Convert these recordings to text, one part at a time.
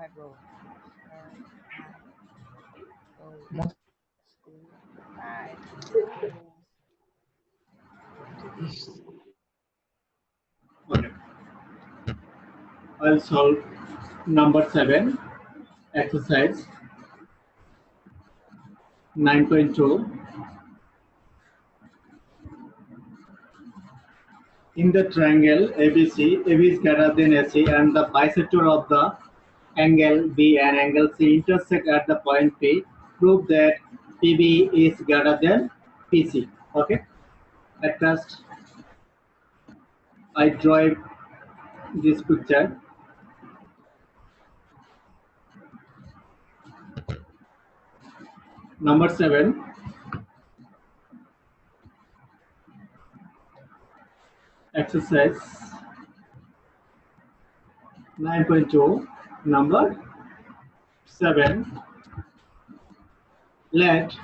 ago. So I go school. I Okay. I'll solve number 7, exercise 9.2. In the triangle ABC, AB is greater than AC and the bisector of the angle B and angle C intersect at the point P. Prove that PB is greater than PC. Okay. At first, I draw this picture. Number 7. Exercise 9.2. Number 7. Let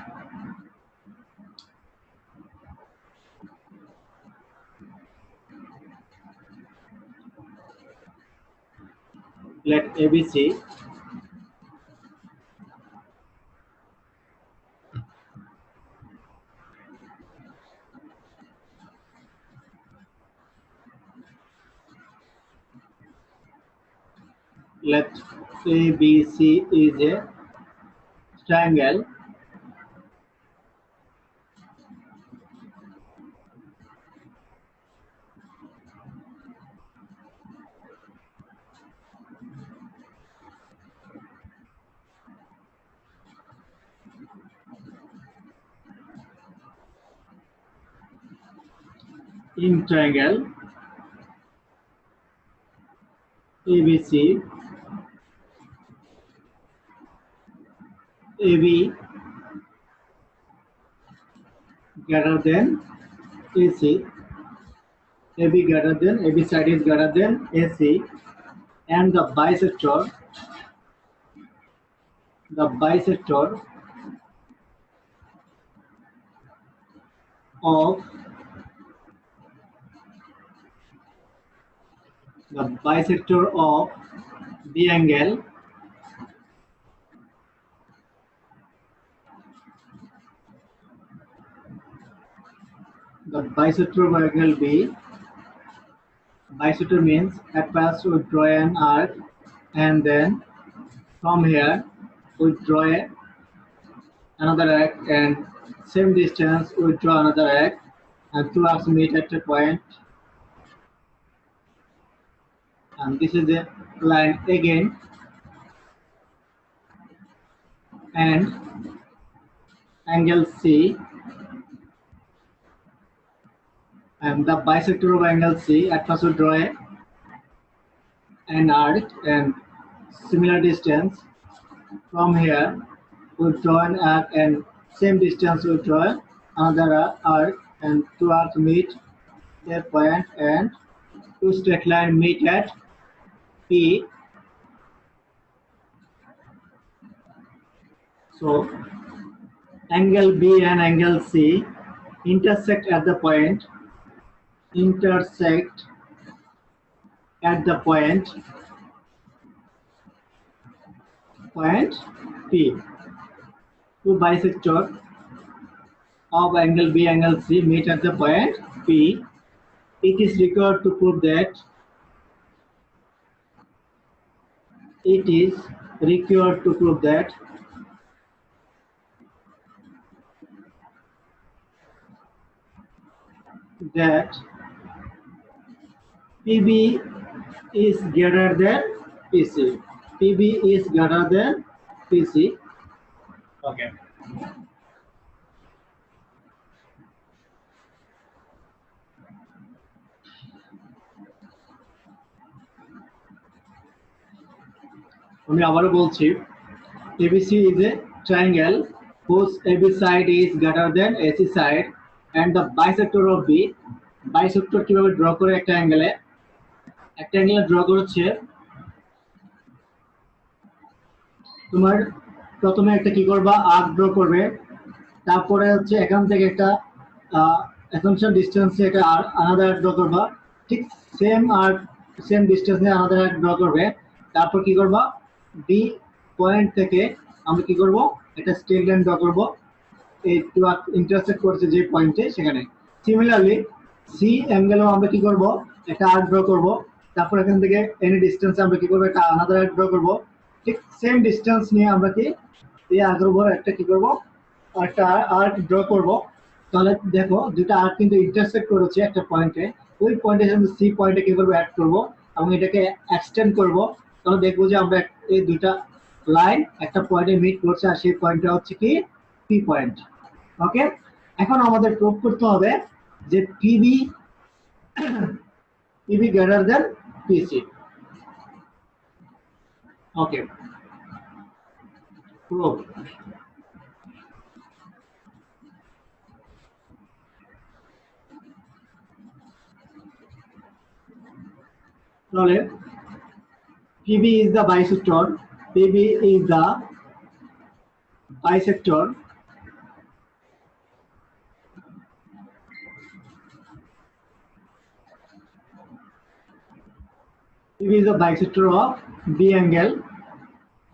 ABC let ABC is a triangle in triangle ABC AB greater than AC, AB greater than AB side is greater than AC, and the bisector of the angle of angle B. Bisector means at first we draw an arc and then from here we draw another arc and same distance we draw another arc and two arcs meet at a point, and this is the line again, and angle C and the bisector of angle C. At first we draw an arc and similar distance from here we draw an arc and same distance we draw another arc and two arcs meet a point and two straight lines meet at P. So angle B and angle C intersect at the point P. Two bisectors of angle B and angle C meet at the point P. It is required to prove that PB is greater than PC. PB is greater than PC. Okay. আমি আবারও বলছি, ABC is a triangle whose AB side is greater than AC side and the bisector of B. Bisector কিভাবে draw করে একটা অ্যাঙ্গেলে draw করছে, তোমার প্রথমে একটা কি করবা আর্ক ড্র করবে, তারপরে হচ্ছে এখান থেকে একটা অ্যাসাম্পশন ডিসটেন্সে একটা আলাদা ড্র করবা, ঠিক সেম ডিসটেন্স নিয়ে আলাদা ড্র করবে, তারপর কি করবা বি পয়েন্ট থেকে আমরা কি করব, একটা স্ট্রেট লাইন ড্র করব, এই টু আর্ক ইন্টারসেক্ট করছে যে পয়েন্টে সেখানে। সিমিলারলি সি অ্যাঙ্গেলও আমরা কি করব, একটা আর্ক ড্র করব, তারপর এখান থেকে এনি ডিস্টেন্স আমরা কি করব, একটা আনাদার আর্ক ড্র করব। ঠিক সেম ডিস্টেন্স নিয়ে আমরা কি এই আর্কের উপর একটা কি করব, একটা আর্ক ড্র করব। তাহলে দেখো দুটো আর্ক কিন্তু ইন্টারসেক্ট করেছে একটা পয়েন্টে, ওই পয়েন্টে সাথে সি পয়েন্টে কি করবো, অ্যাড করব এবং এটাকে এক্সটেন্ড করব। তাহলে দেখবো যে আমরা এই দুটা লাইন একটা পয়েন্টে মিট করছে, আর সেই পয়েন্টটা হচ্ছে কি পি পয়েন্ট। ওকে, এখন আমাদের প্রুভ করতে হবে যে পিবি পিবি গ্রেটার দেন পিসি। ওকে, প্রুভ। তাহলে PB is the bisector. PB is the bisector. PB is the bisector of B angle.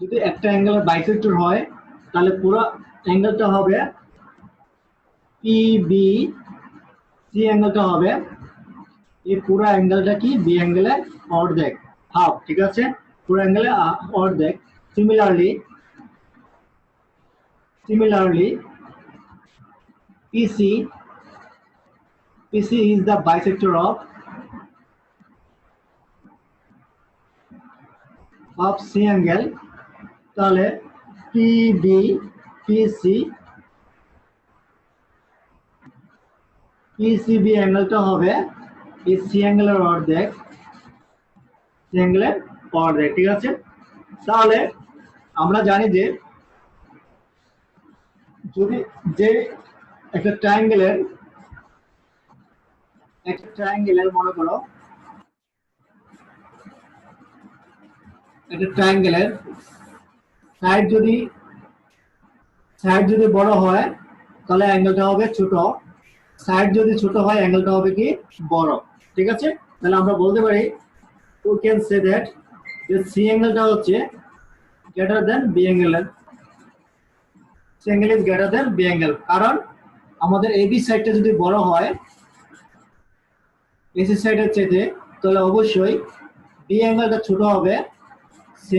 যদি একটা অ্যাঙ্গেলের বাইসেক্টর হয় তাহলে পুরো অ্যাঙ্গেলটা হবে PB, সি অ্যাঙ্গেলটা হবে, এই পুরো অ্যাঙ্গেলটা কি বি অ্যাঙ্গেলের অর্ধেক, হাফ। ঠিক আছে, পুরো অ্যাঙ্গেলে অর্ধেক। Similarly PC is the bisector of C angle. তাহলে PB PCB অ্যাঙ্গেলটা হবে এই সি অ্যাঙ্গেলের অর্ধেক, সি অ্যাঙ্গেলের অর্ধেক। ঠিক আছে, তাহলে আমরা জানি যে যদি যে একটা ট্রায়াঙ্গেলের মনে করো একটা ট্রায়াঙ্গেলের সাইড যদি বড় হয় তাহলে অ্যাঙ্গেলটা হবে ছোট, সাইড যদি ছোট হয় অ্যাঙ্গেলটা হবে কি বড়। ঠিক আছে, তাহলে আমরা বলতে পারি we can say that যে সি অ্যাঙ্গেলটা হচ্ছে গ্রেটার দেন বি অ্যাঙ্গেলের, C angle is greater than B angle. কারণ আমাদের এবি সাইডটা যদি বড় হয় এসি সাইডের চেয়ে, তাহলে অবশ্যই বি অ্যাঙ্গেলটা ছোট হবে, সি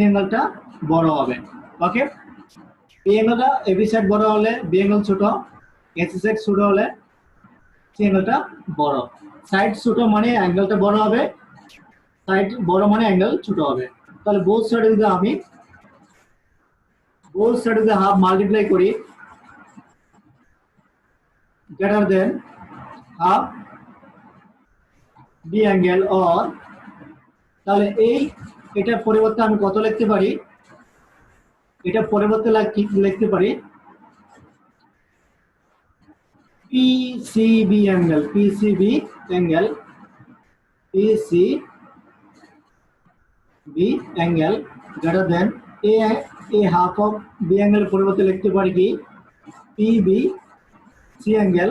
অ্যাঙ্গেলটা বড় হবে। ওকে, বি অ্যাঙ্গেলটা এবি সাইড বড় হলে বি অ্যাঙ্গেল ছোট, এসি সাইড ছোট হলে সি অ্যাঙ্গেলটা বড়। সাইড ছোট মানে অ্যাঙ্গেলটা বড় হবে, সাইড বড় মানে অ্যাঙ্গেল ছোট হবে। তাহলে বোথ সাইডে যদি আমি হাফ মাল্টিপ্লাই করি, greater than half B angle or, তাহলে এটার পরিবর্তে আমি কত লিখতে পারি, এটার পরিবর্তে লিখতে পারি PCB angle greater than A half of B অ্যাঙ্গেলের পরিবর্তে লিখতে পারি কি PB C angle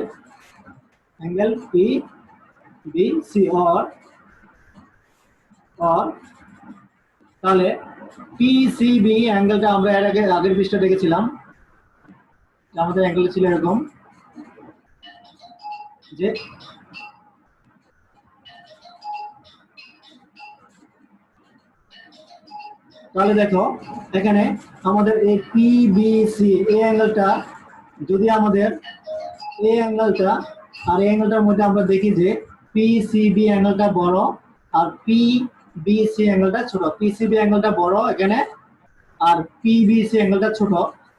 PBC or তাহলে পিসিবি অ্যাঙ্গেলটা আমরা এর আগের পৃষ্ঠা দেখেছিলাম, আমাদের অ্যাঙ্গেল ছিল এরকম যে তাহলে দেখো এখানে আমাদের এই পিবিসি এই অ্যাঙ্গেলটা, যদি আমাদের এই অ্যাঙ্গেলটা আর এই অ্যাঙ্গেলটার মধ্যে আমরা দেখি যে পিসিবি অ্যাঙ্গেলটা বড় আর পিবিসি অ্যাঙ্গেলটা ছোট, পিসিবি অ্যাঙ্গেলটা বড় এখানে আর পিবিসি অ্যাঙ্গেলটা ছোট।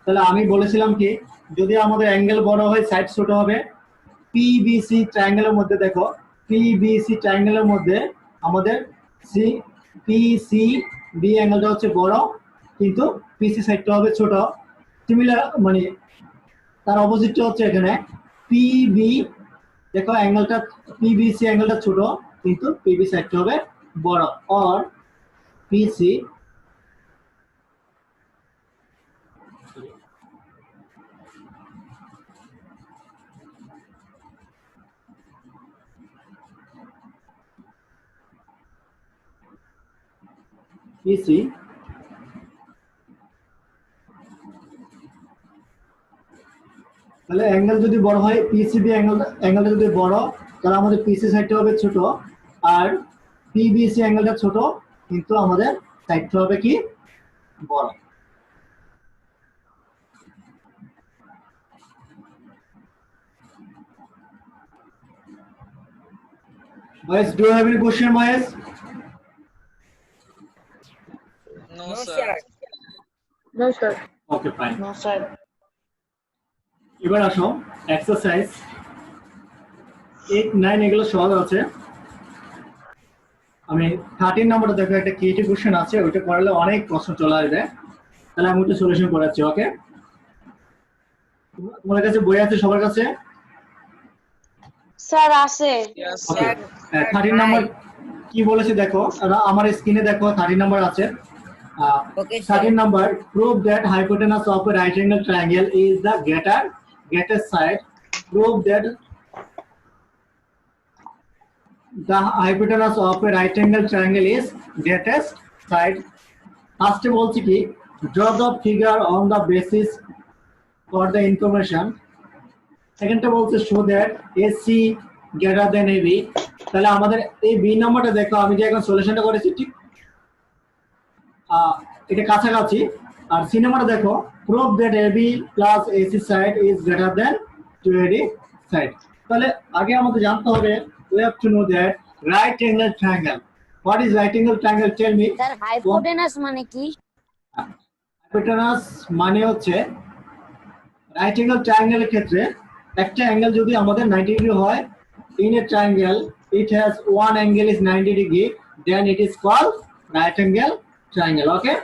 তাহলে আমি বলেছিলাম কি যদি আমাদের অ্যাঙ্গেল বড় হয় সাইড ছোট হবে। পিবিসি ট্রায়াঙ্গেলের মধ্যে দেখো, পিবিসি ট্রায়াঙ্গেলের মধ্যে আমাদের পিসিবি অ্যাঙ্গেলটা হচ্ছে বড় কিন্তু পিসি সাইডটা হবে ছোট। সিমিলার মানে তার অপোজিটটা হচ্ছে এখানে পিবি, দেখো অ্যাঙ্গেলটা পিবিসি অ্যাঙ্গেলটা ছোট কিন্তু পিবি সাইডটা হবে বড়, অর পিসি পিসি তাহলে অ্যাঙ্গেল যদি বড় হয় পিসিবি অ্যাঙ্গেলটা যদি বড় তাহলে আমাদের পিসি সাইডটা হবে ছোট আর পিবিসি অ্যাঙ্গেলটা ছোট কিন্তু আমাদের সাইডটা হবে কি বড়। Boys, do you have any question, boys? No, No, sir. sir. No, sir. Okay, fine. No, sir. এবার আসো এক্সারসাইজ 8, 9 এগুলো সহজ আছে। আমি 13 নম্বরটা দেখো একটা ক্রিয়েটিভ কোশ্চেন আছে, ওইটা করলে অনেক প্রশ্ন চলে আসবে। তাহলে আমি ওটা সলিউশন করাচ্ছি, ওকে? তোমার কাছে বই আছে সবার কাছে? স্যার আছে। Yes, ওকে, sir. 13 নম্বর কি বলেছে দেখো, আমার স্ক্রিনে দেখো 13 নম্বর আছে। Okay, sir. 13 number, prove that hypotenuse of a right angle triangle is the greatest side. Prove that the hypotenuse of a right angle triangle is greatest side. First বলছি কি, draw the figure on the basis for the information. সেকেন্ডটা বলছে show that AC greater than AB. তাহলে আমাদের এই B নাম্বারটা দেখো, আমি যে এখন সলিউশনটা করেছি ঠিক এটা কাছাকাছি। আর সিনেমাটা দেখো, prove that AB plus AC side is greater than two AD side. তাহলে আগে আমাদের জানতে হবে, we have to know that right angle triangle. What is right angle triangle? Tell me. Sir hypotenuse মানে কি? হাইপোটেনাস মানে হচ্ছে রাইট অ্যাঙ্গেল ট্রায়াঙ্গেলের ক্ষেত্রে একটা অ্যাঙ্গেল যদি আমাদের 90 ডিগ্রি হয়, in a triangle it has one angle is 90 degree, then it is called right angle triangle. Okay,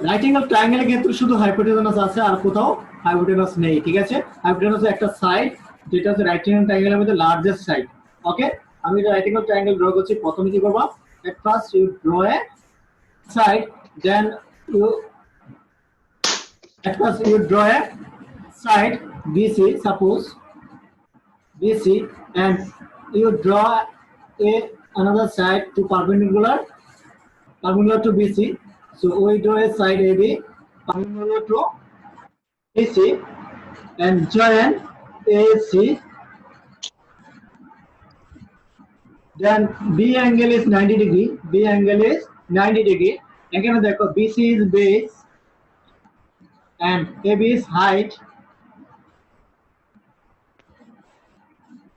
right angle ট্রায়াঙ্গেলের ক্ষেত্রে শুধু হাইপোটেনাস আছে আর কোথাও হাইপোটেনাস নেই, ঠিক আছে? হাইপোটেনাস একটা সাইড যেটা হচ্ছে রাইট অ্যাঙ্গেল ট্রায়াঙ্গেলের মধ্যে লার্জেস্ট সাইড। ওকে, আমি এটা রাইট অ্যাঙ্গেল ট্রায়াঙ্গেল ড্র করছি। প্রথমে কি করবা, at first you draw a side, then you at first you draw a side BC, suppose BC, and you draw another side to perpendicular to BC. So we draw a side AB perpendicular to BC and join AC. Then B angle is 90 degree. B angle is 90 degree. Again, BC is base and AB is height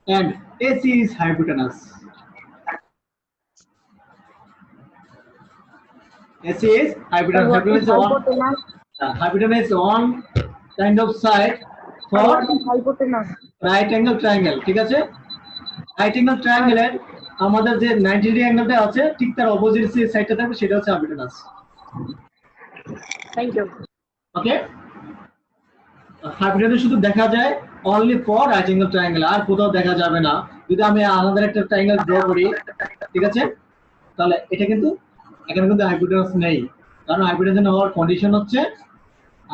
and AC is hypotenuse. AC is hypotenuse. Hypotenuse is one kind of side for right angle triangle. ঠিক আছে? Right angle triangle এর আমাদের যে 90 degree অ্যাঙ্গেলটা আছে ঠিক তার opposite যে সাইডটা থাকবে সেটা হচ্ছে hypotenuse. Thank you. Okay, hypotenuse শুধু দেখা যায় only for right angle triangle, আর কোথাও দেখা যাবে না। যদি আমি আমাদের একটা ট্রায়াঙ্গেল ড্র করি, ঠিক আছে, তাহলে এটা কিন্তু এখানে কিন্তু হাইপোটেনাস নেই, কারণ হাইপোটেনাস হওয়ার কন্ডিশন হচ্ছে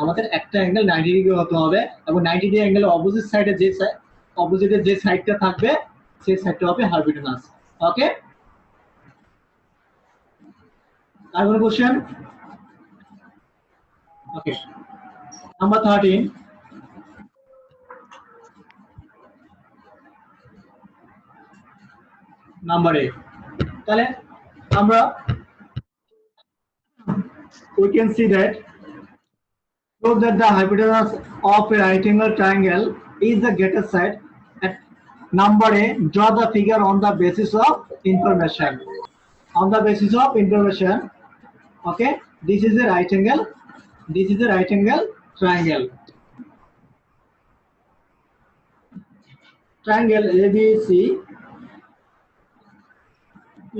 আমাদের একটা অ্যাঙ্গেল 90 ডিগ্রি হতে হবে এবং 90 ডিগ্রি অ্যাঙ্গেল অপোজিট সাইডে যে সাইডটা থাকবে সেই সাইডটা হবে হাইপোটেনাস। ওকে, আর কোনো কোশ্চেন? ওকে, নাম্বার 13, নাম্বার 8। তাহলে আমরা we can see that prove that the hypotenuse of a right angle triangle is the greatest side. At number A, draw the figure on the basis of information. On the basis of information, okay, this is a right angle, this is a right angle triangle. Triangle ABC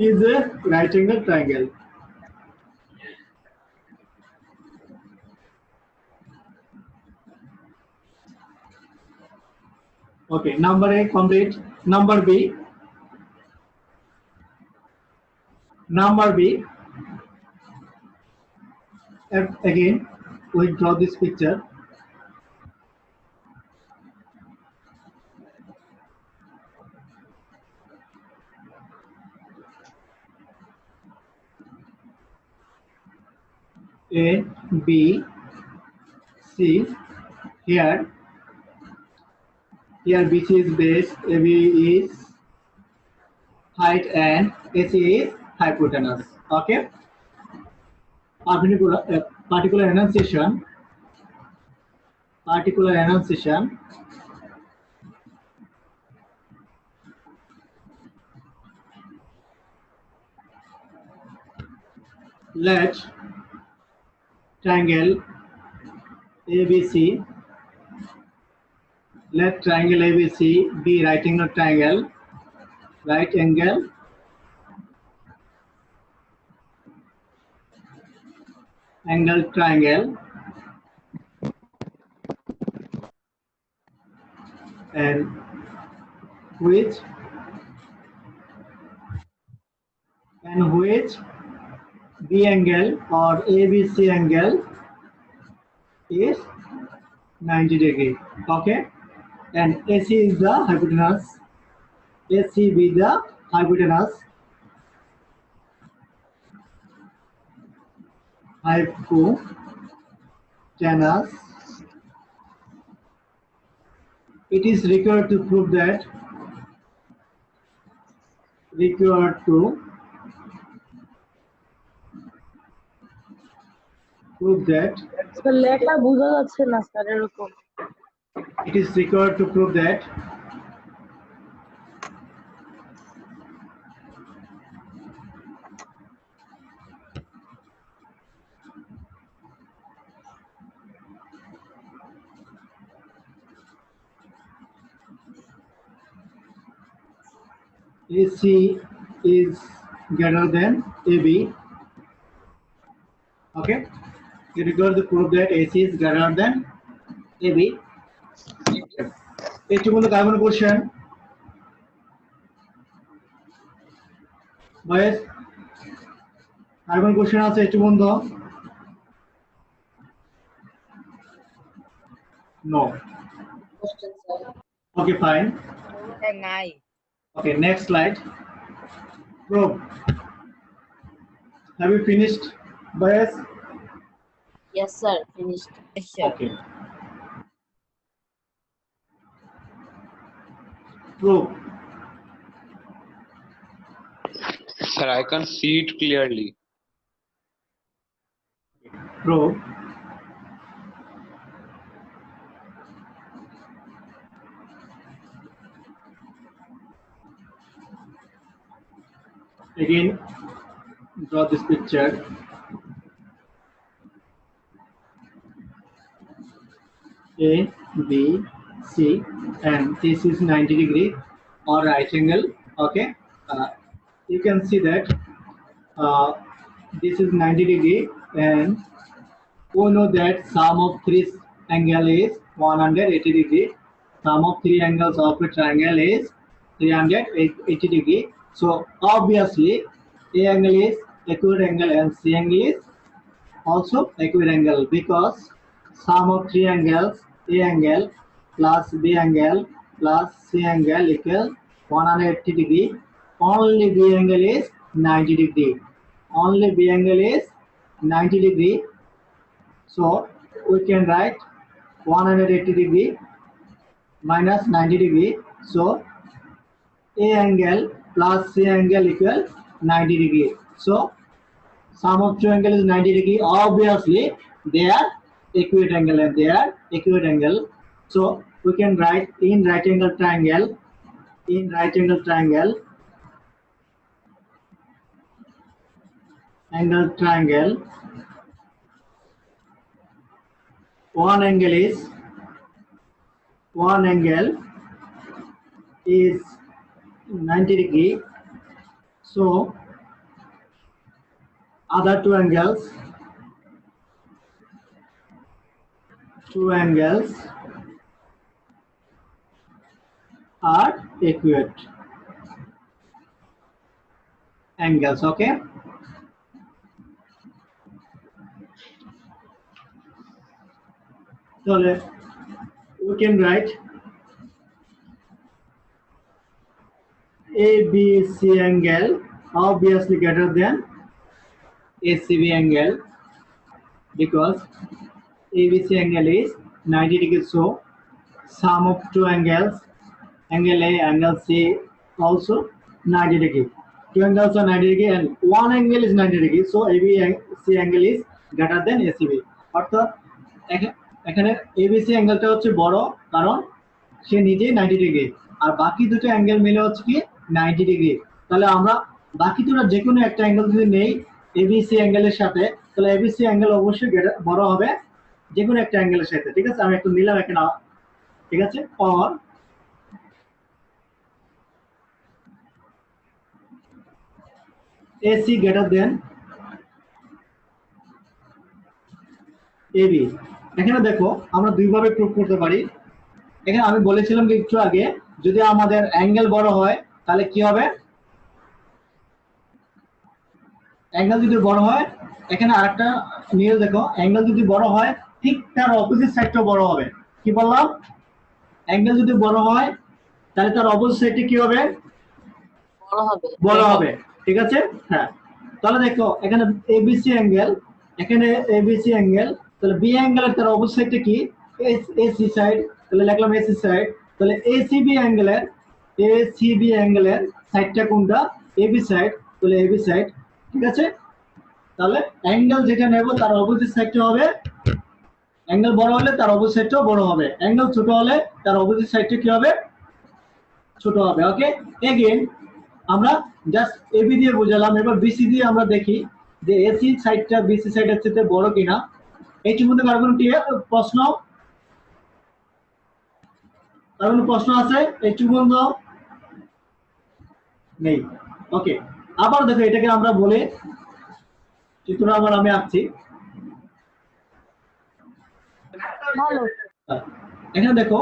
is a right angle triangle. Okay, number A complete. Number B. Number B. Again, we draw this picture. A, B, C. Here BC is base, AB is height, and AC is hypotenuse. Okay. Particular enunciation. Let triangle ABC be right angle triangle and which B angle or ABC angle is 90 degree. Okay, and AC is the hypotenuse. AC be the hypotenuse. It is required to prove that it is required to prove that AC is greater than AB. Okay, it requires to prove that AC is greater than AB. Carbon question. Boys, carbon question আছে একটু বন্ধ? No. Okay, fine. Okay, next slide. Prove. Have you finished, boys? Yes, sir. Finished. Okay. Prove. Sir, I can see it clearly. Prove. Again, draw this picture. A, B, C, and this is 90 degree or right angle. Okay, you can see that this is 90 degree, and we know that sum of three angle is 180 degree. Sum of three angles of a triangle is 380 degree. So obviously A angle is equivalent angle and C angle is also equivalent angle, because sum of three angles, A angle plus B angle plus C angle equal 180 degree. Only B angle is 90 degree. Only B angle is 90 degree. So we can write 180 degree minus 90 degree. So A angle plus C angle equal 90 degree. So sum of two angle is 90 degree. Obviously they are equivalent angle and they are equivalent angle. So we can write in right angle triangle. One angle is 90 degree. So other two angles are equivalent angles. Okay, so we can write ABC angle obviously greater than ACB angle. because ABC angle is 90 degrees. So sum of two angles, angle A, angle C, also 90 degree. Two angles are 90 degree and one angle is 90 degree. So ABC angle is greater than ACB. অর্থাৎ এখানে ABC অ্যাঙ্গেলটা হচ্ছে বড় কারণ সে নিজেই 90 degree আর বাকি দুটো angle মিলে হচ্ছে কি 90 ডিগ্রি। তাহলে আমরা বাকি দুটো যে কোনো একটা অ্যাঙ্গেল যদি নেই ABC অ্যাঙ্গেলের সাথে, তাহলে ABC অ্যাঙ্গেল অবশ্যই বড় হবে যে কোনো একটা অ্যাঙ্গেলের সাথে। ঠিক আছে, আমি একটু নিলাম এখানে। ঠিক আছে, or AC greater than AB। এখানে দেখো আমরা দুইভাবে প্রুভ করতে পারি। এখানে আমি বলেছিলাম যে একটু আগে যদি আমাদের অ্যাঙ্গেল বড় হয় তাহলে কি হবে, অ্যাঙ্গেল যদি বড় হয়, এখানে আরেকটা নিয়ে দেখো, অ্যাঙ্গেল যদি বড় হয় ঠিক তার অপোজিট সাইডটাও বড় হবে। কি বললাম, অ্যাঙ্গেল যদি বড় হয় তাহলে তার অপোজিট সাইডটা কি হবে, বড় হবে। ঠিক আছে, হ্যাঁ। তাহলে দেখো এখানে ABC অ্যাঙ্গেল, এখানে ABC অ্যাঙ্গেল, তাহলে বি অ্যাঙ্গেলের তার অপোজিট সাইডটা কি, AC সাইড, তাহলে লিখলাম AC সাইড। তাহলে ACB অ্যাঙ্গেলের সাইডটা কোনটা, AB সাইড, তাহলে AB সাইড। ঠিক আছে, তাহলে অ্যাঙ্গেল যেটা নেব তার অপোজিট সাইডটা হবে, অ্যাঙ্গেল বড় হলে তার অপোজিট সাইডটাও বড় হবে, অ্যাঙ্গেল ছোট হলে তার অপোজিট সাইডটা কি হবে, ছোট হবে। ওকে, এগেইন আমরা জাস্ট AB দিয়ে বোঝালাম, এবার BC দিয়ে আমরা দেখি যে AC সাইডটা BC সাইডের চেয়ে বড় কিনা। এই মধ্যে কার কোনো প্রশ্ন, কার কোনো প্রশ্ন আছে এই বন্ধ নেই? ওকে, আবার দেখো এটাকে আমরা বলে চিত্র আবার আমি আঁকছি। এখানে দেখো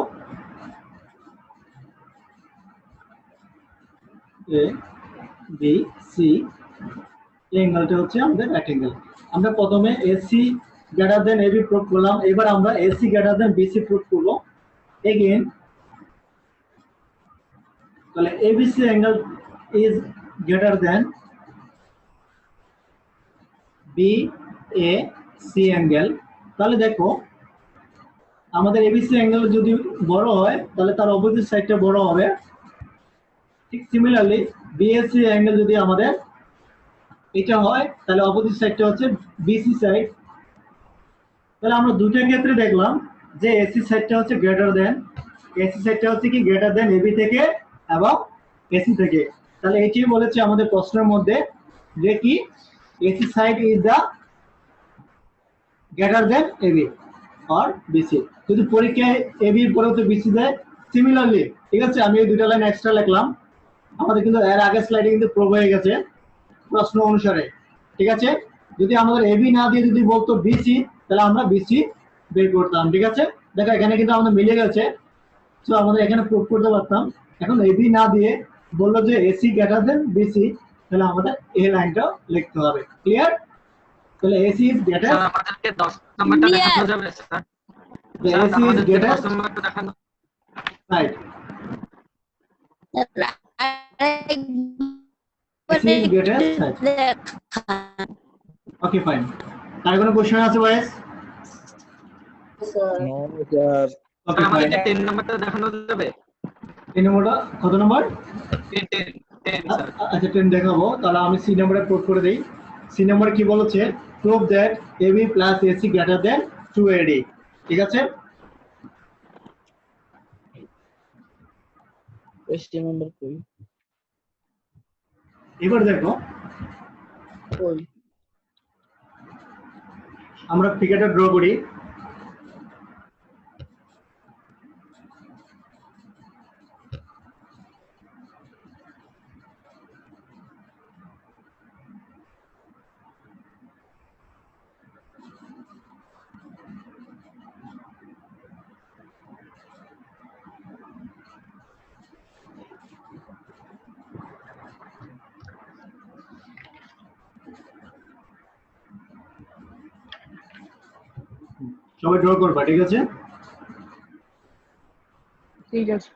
এ বি সি অ্যাঙ্গেলটা হচ্ছে আমাদের রাইট অ্যাঙ্গেল। আমরা প্রথমে AC greater than AB prove করলাম, এবার আমরা AC greater than BC prove করব। এগেইন তাহলে ABC angle is greater than B A C angle. তাহলে দেখো আমাদের এবিসি অ্যাঙ্গেল যদি বড় হয় তাহলে তার অপোজিট সাইডটা বড় হবে। ঠিক সিমিলারলি বিএসি অ্যাঙ্গেল যদি আমাদের এটা হয় তাহলে অপোজিট সাইডটা হচ্ছে বিসি সাইড। তাহলে আমরা দুটোর ক্ষেত্রে দেখলাম যে এসি সাইডটা হচ্ছে গ্রেটার দেন, এসি সাইডটা হচ্ছে কি গ্রেটার দেন এবি থেকে এবং এসি থেকে। তাহলে এটাই বলেছে আমাদের প্রশ্নের মধ্যে যে কি AC side is the greater than AB or BC. যদি পরীক্ষায় এবি পরে তো বিসি দেয় সিমিলারলি। ঠিক আছে, আমি এই দুটো লাইন এক্সট্রা লিখলাম, আমাদের কিন্তু এর আগের স্লাইডে কিন্তু প্রুভ হয়ে গেছে প্রশ্ন অনুসারে। ঠিক আছে, যদি আমাদের এবি না দিয়ে যদি বলতো বিসি তাহলে আমরা বিসি বের করতাম। ঠিক আছে, দেখো এখানে কিন্তু আমাদের মিলে গেছে, তো আমাদের এখানে প্রুভ করতে পারতাম। এখন এবি না দিয়ে বললো যে এসি গ্রেটার দেন বিসি, তাহলে আমাদের এই লাইনটা লিখতে হবে। ক্লিয়ার? তাহলে এসি ইজ গ্রেটার, আমাদেরকে 10 নম্বরটা দেখানো যাবে স্যার? এসি ইজ গ্রেটার, 10 নম্বরটা দেখানো right, AC is greater, right. Okay fine, তার কোনো কোশ্চেন আছে বয়েস? No, ওকে ফাইন, আমাদেরকে 10 নম্বরটা দেখানো যাবে? এই নম্বরটা কত নম্বর? 10 স্যার। আচ্ছা 10 দেখাবো, তাহলে আমি সি নম্বরে প্রুভ করে দেই। সি নম্বর কি বলেছে, prove that AB plus AC greater than 2AD। ঠিক আছে, question number koi এবার দেখো koi আমরা ফিগারটা ড্র করি। সবাই ড্র করবা, ঠিক আছে? ঠিক আছে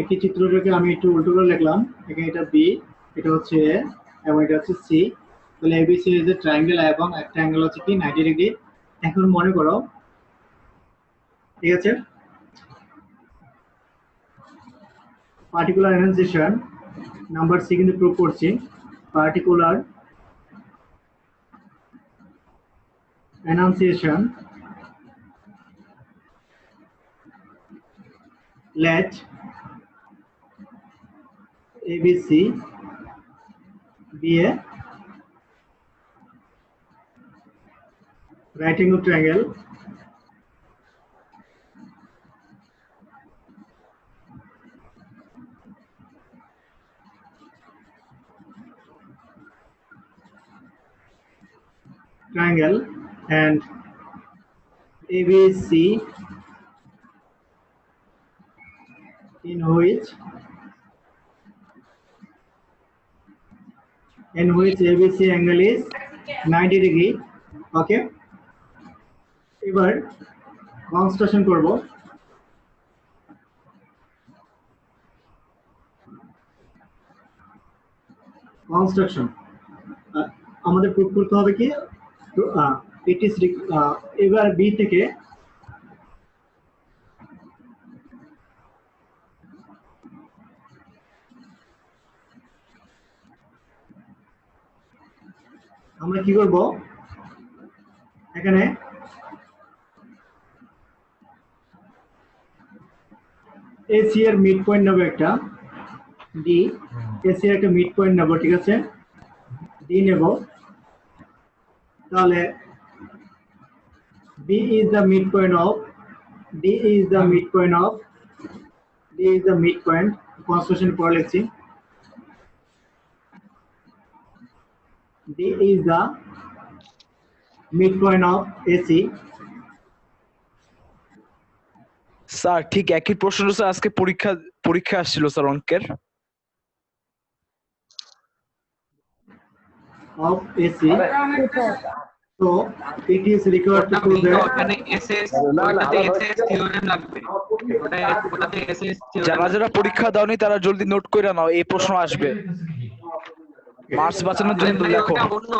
একই চিত্রটাকে আমি একটু উল্টো করে লিখলাম। এখানে এটা বি, এটা হচ্ছে এ এবং এটা হচ্ছে সি। তাহলে এবিসি ইজ এ ট্রায়াঙ্গেল এবং একটা অ্যাঙ্গেল হচ্ছে কি 90 ডিগ্রি। এখন মনে করো, ঠিক আছে, পার্টিকুলার এনালাইজেশন নাম্বার সি কিন্তু প্রুভ করছি। Particular enunciation let ABC be a right angle triangle and ABC in which ABC angle is 90 degree. Okay, এবার কনস্ট্রাকশন করব। কনস্ট্রাকশন আমাদের প্রুভ করতে হবে কি ইট ইজ এবার বি থেকে আমরা কি করব, এখানে এসি এর মিড পয়েন্ট নেব একটা, ডি এসি এর একটা মিড পয়েন্ট নেব, ঠিক আছে, ডি নেব। তাহলে B is the mid point of D is the mid point of D is the mid point. Construction পরে লিখছি, D is the midpoint of AC. Sir ঠিক একই প্রশ্ন স্যার আজকে পরীক্ষা আসছিল স্যার অঙ্কের। Of AC. So it is required to prove that ওখানে এসএস ওটাতে এসএস থিওরেম লাগবে। ওটাতে এসএস যারা থিওরেম যারা পরীক্ষা দাওনি তারা জলদি নোট করে নাও, এই প্রশ্ন আসবে। মার্কস বাঁচানোর জন্য দেখো। ওটা অন্য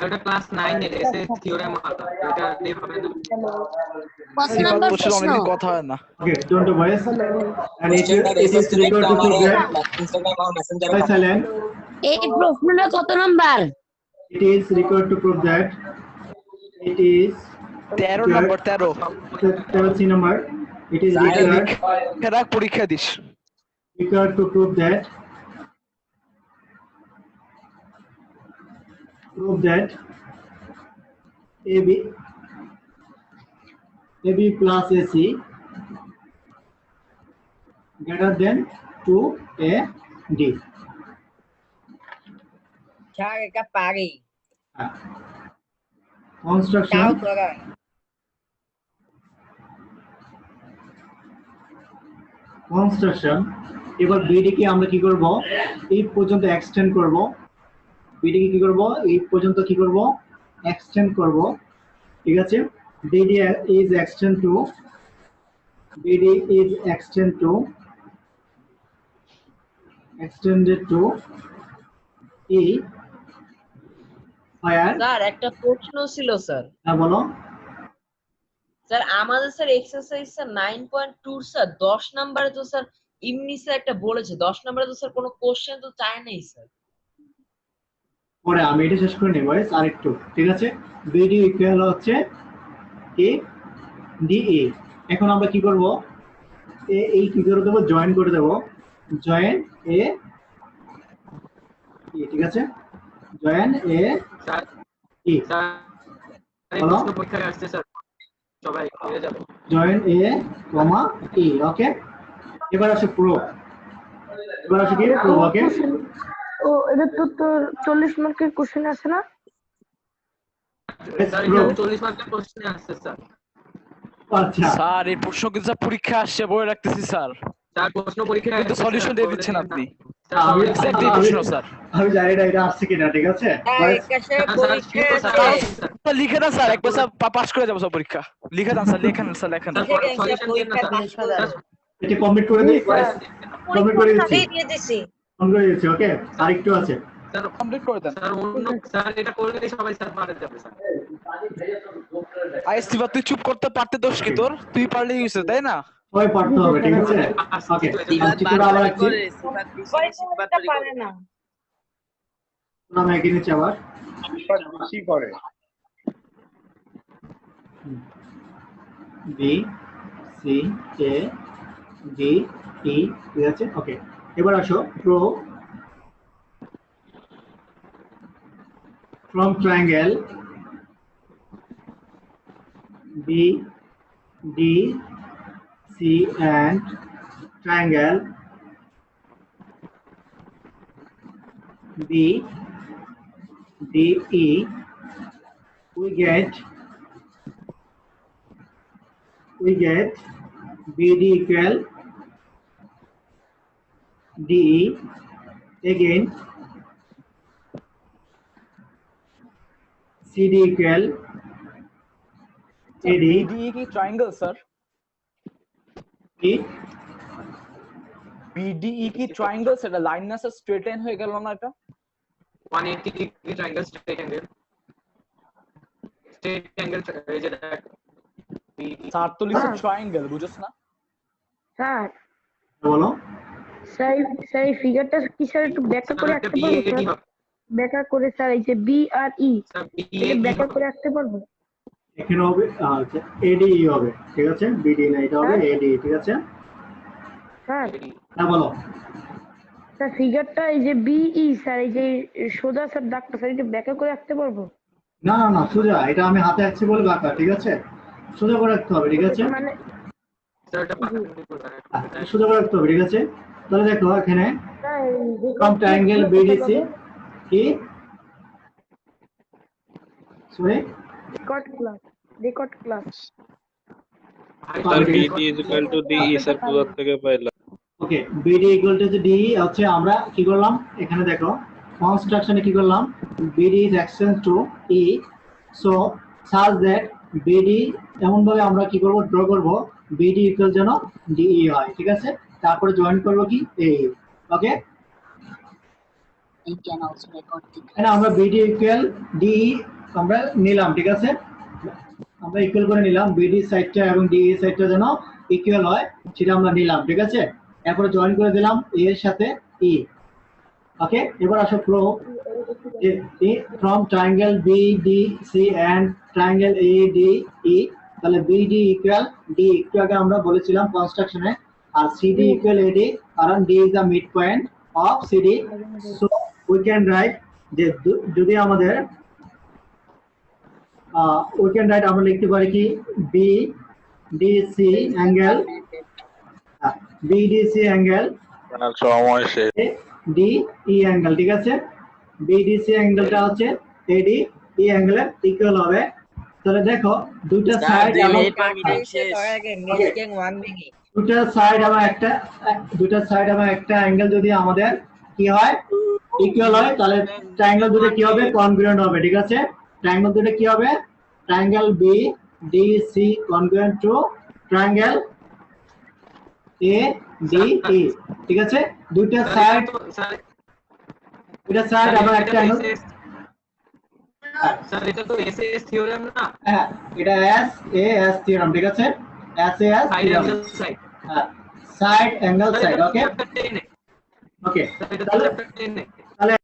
ওটা ক্লাস 9 এর এসএস থিওরেম আলাদা। এটা দিয়ে হবে না। কত নাম্বার প্রশ্ন প্রশ্ন? অনেকদিন কথা হয় না। okay, don't worry. And it is required to prove that by silent. এই প্রশ্নটা কত number? It is required to prove that it is 13 number 13 13th number. It is required পরীক্ষা this. to prove that AB plus AC greater than 2AD. Sir এটা পারি Construction তাও করা এবার BD কে আমরা কি করব, এই পর্যন্ত এক্সটেন্ড করব। বিডি কে কি করব, এই পর্যন্ত কি করব, এক্সটেন্ড করব, ঠিক আছে। BD is extend two extended to E where sir একটা প্রশ্ন ছিল স্যার হ্যাঁ বলো। স্যার আমাদের স্যার এক্সারসাইজ স্যার 9.2 স্যার 10 নম্বরে তো স্যার এমনি স্যার একটা বলেছে 10 নম্বরে তো স্যার কোনো কোশ্চেন তো চায় নাই স্যার। পরে আমি এটা শেষ করে নেব আর একটু, ঠিক আছে। বিডি ইকুয়াল হচ্ছে কি ডিএ। এখন আমরা কি করব, এই কি করে দেবো, জয়েন করে দেবো, জয়েন এ, ঠিক আছে, জয়েন এ স্যার ই, স্যার এই বলো। প্রশ্ন পরীক্ষায় আসছে স্যার সবাই পেয়ে যাবে। জয়েন এ কমা ই। ওকে, এবার আসে প্রুফ। এবার আসে কি প্রুফ। ওকে, ও এটা তো 40 মার্কের কোশ্চেন আছে না? স্যার এখানে 40 মার্কের কোশ্চেন আসছে স্যার। আচ্ছা স্যার এই প্রশ্ন কিন্তু স্যার পরীক্ষা আসছে, বলে রাখতেছি স্যার। স্যার প্রশ্ন পরীক্ষায় কিন্তু সলিউশন দিয়ে দিচ্ছেন আপনি। আমি- এক্স্যাক্টলি প্রশ্ন স্যার। আমি জানি না এটা আসছে কিনা, ঠিক আছে। স্যার এটা স্যার পরীক্ষা স্যার লিখে দেন স্যার, একবার স্যার পাস করে যাবো সব পরীক্ষা। লিখে দেন স্যার, লেখেন স্যার, লেখেন। লিখে দেন স্যার, পরীক্ষা পাস করে যাবে। এটা কমপ্লিট করে দিই কমপ্লিট করে দিচ্ছি দিয়ে দিছি কমপ্লিট করে দিচ্ছি ওকে আরেকটু আছে স্যার কমপ্লিট করে দেন। স্যার অন্য স্যার এটা করলে সবাই স্যার পারে যাবে স্যার। আইএসটি তুই চুপ করতে পারতে দোষ কি তোর? তুই পারলেই হইছে তাই না? সবাই পড়তে হবে ঠিক আছে ওকে ঠিক করে আবার রাখছি পারে না নাম এগিয়ে নিচ্ছি আবার বেশি করে B C A D E ঠিক আছে ওকে এবার আসো from triangle B D C and triangle B D E we get BD equal DE again CD equal AD BDE কি ট্রায়াঙ্গেল স্যার? E BDE কি ট্রায়াঙ্গেল? সেটা লাইন না sir, straight line হয়ে গেল না এটা? 180 ডিগ্রি ট্রায়াঙ্গেল স্ট্রেট অ্যাঙ্গেল এই যে দেখ স্যার তো লিখছে ট্রায়াঙ্গেল, বুঝছ না? স্যার বলো স্যার এই ফিগারটা কি স্যার একটু ব্যাখ্যা করে রাখতে পারবো স্যার? ব্যাখ্যা করে স্যার এই যে বি আর ই ব্যাখ্যা করে রাখতে পারবো? এখানে হবে আচ্ছা ADE হবে ঠিক আছে BD না এটা হবে ADE ঠিক আছে স্যার হ্যাঁ বলো স্যার ফিগারটা এই যে বিই স্যার এই যে সোজা স্যার দাগটা স্যার একটু ব্যাখ্যা করে রাখতে পারবো? না না না সোজা এটা আমি হাতে আঁকছি বলে বাঁকা ঠিক আছে সোজা করে রাখতে হবে ঠিক আছে মানে স্যার এটা সোজা করে রাখতে হবে ঠিক আছে তাহলে দেখো এখানে স্যার from triangle BDC কি sorry record class Sir, BD is equal to DE, sir, কোথা থেকে পাইলাম? ওকে BD equal to DE হচ্ছে আমরা কি করলাম এখানে দেখো কনস্ট্রাকশনে কি করলাম BD is extends to E so such that BD এমন ভাবে আমরা কি করব ড্র করব BD equal যেন DE হয় ঠিক আছে তারপরে জয়েন করব কি AE okay You can also record the এখানে আমরা BD equal DE আমরা নিলাম ঠিক আছে আমরা ইকুয়াল করে নিলাম BD সাইডটা এবং DE সাইডটা যেন ইকুয়াল হয় সেটা আমরা নিলাম ঠিক আছে এরপরে জয়েন করে দিলাম A এর সাথে E ওকে এবার আসো from triangle BDC and triangle ADE তাহলে BD equal D একটু আগে আমরা বলেছিলাম কনস্ট্রাকশনে আর CD equal AD কারণ D is the midpoint of CD so we can write যে যদি আমাদের we can write আমরা লিখতে পারি কি BDC angle BDC angle সময় শেষ। DE angle ঠিক আছে BDC অ্যাঙ্গেলটা হচ্ছে ADE অ্যাঙ্গেলের ইকুয়াল হবে তাহলে দেখো দুটো সাইড এবং দুটো সাইড এবং একটা অ্যাঙ্গেল যদি আমাদের কি হয় ইকুয়াল হয় তাহলে ট্রায়াঙ্গেল দুটো কি হবে কনগ্রুয়েন্ট হবে ঠিক আছে ট্রায়াঙ্গেল দুটো কি হবে triangle BDC congruent to triangle ADE ঠিক আছে দুটো সাইড এবং একটা অ্যাঙ্গেল স্যার এটা তো SAS থিওরেম না হ্যাঁ এটা SAS থিওরেম ঠিক আছে SAS side theorem angle side হ্যাঁ side angle side okay okay sir এটা তো চ্যাপ্টার 10 তাহলে